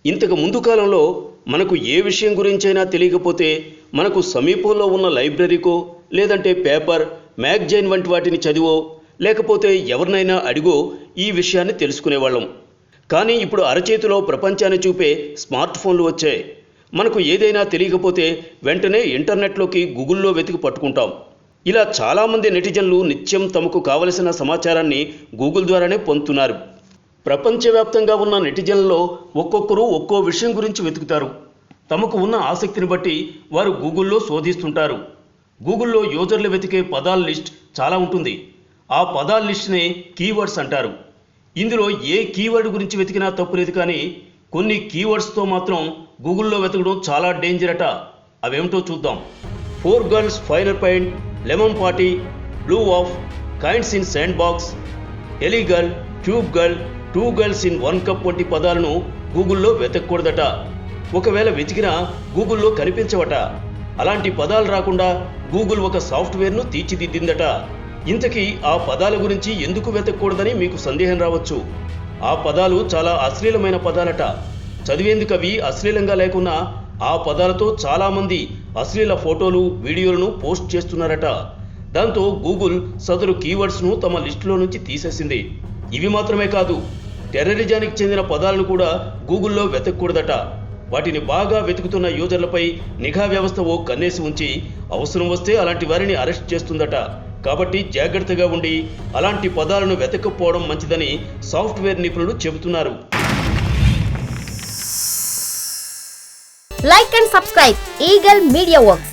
ఇంతకు ముందు కాలంలో మనకు ఏ విషయం గురించైనా తెలియకపోతే మనకు సమీపంలో ఉన్న లైబ్రరీకో లేదంటే పేపర్, మ్యాగజైన్ వంటి వాటిని చదివో లేకపోతే ఎవరినైనా అడిగో ఈ విషయాన్ని తెలుసుకునేవాళ్ళం. కానీ ఇప్పుడు అరచేతిలో ప్రపంచాన్ని చూపే స్మార్ట్ ఫోన్లు వచ్చాయి. మనకు ఏదైనా తెలియకపోతే వెంటనే ఇంటర్నెట్లోకి గూగుల్లో వెతికి పట్టుకుంటాం. ఇలా చాలామంది నెటిజన్లు నిత్యం తమకు కావలసిన సమాచారాన్ని గూగుల్ ద్వారానే పొందుతున్నారు. ప్రపంచవ్యాప్తంగా ఉన్న నెటిజన్లలో ఒక్కొక్కరు ఒక్కో విషయం గురించి వెతుకుతారు. తమకు ఉన్న ఆసక్తిని బట్టి వారు గూగుల్లో శోధిస్తుంటారు. గూగుల్లో యూజర్లు వెతికే పదాల లిస్ట్ చాలా ఉంటుంది. ఆ పదాల లిస్ట్నే కీవర్డ్స్ అంటారు. ఇందులో ఏ కీవర్డ్ గురించి వెతికినా తప్పులేదు, కానీ కొన్ని కీవర్డ్స్తో మాత్రం గూగుల్లో వెతకడం చాలా డేంజర్ అట. అవేమిటో చూద్దాం. 4 girls finer point, lemon party, blue off, kinds in sand box, ఎలీ girl, tube girl, 2 girls in 1 cup వంటి పదాలను గూగుల్లో వెతకూడదట. ఒకవేళ వెతికినా గూగుల్లో కనిపించవట. అలాంటి పదాలు రాకుండా గూగుల్ ఒక సాఫ్ట్వేర్ను తీర్చిదిద్దిందట. ఇంతకీ ఆ పదాల గురించి ఎందుకు వెతకూడదని మీకు సందేహం రావచ్చు. ఆ పదాలు చాలా అశ్లీలమైన పదాలట. చదివేందుకు అవి అశ్లీలంగా లేకున్నా ఆ పదాలతో చాలామంది అశ్లీల ఫోటోలు, వీడియోలను పోస్ట్ చేస్తున్నారట. దాంతో గూగుల్ సదరు కీవర్డ్స్ను తమ లిస్టులో నుంచి తీసేసింది. ఇవి మాత్రమే కాదు, టెర్రరిజానికి చెందిన పదాలను కూడా గూగుల్లో వెతకూడదట. వాటిని బాగా వెతుకుతున్న యూజర్లపై నిఘా వ్యవస్థ ఓ కన్నేసి ఉంచి అవసరం వస్తే అలాంటి వారిని అరెస్ట్ చేస్తుందట. కాబట్టి జాగ్రత్తగా ఉండి అలాంటి పదాలను వెతకపోవడం మంచిదని సాఫ్ట్వేర్ నిపుణులు చెబుతున్నారు. Like and subscribe Eagle Media Works.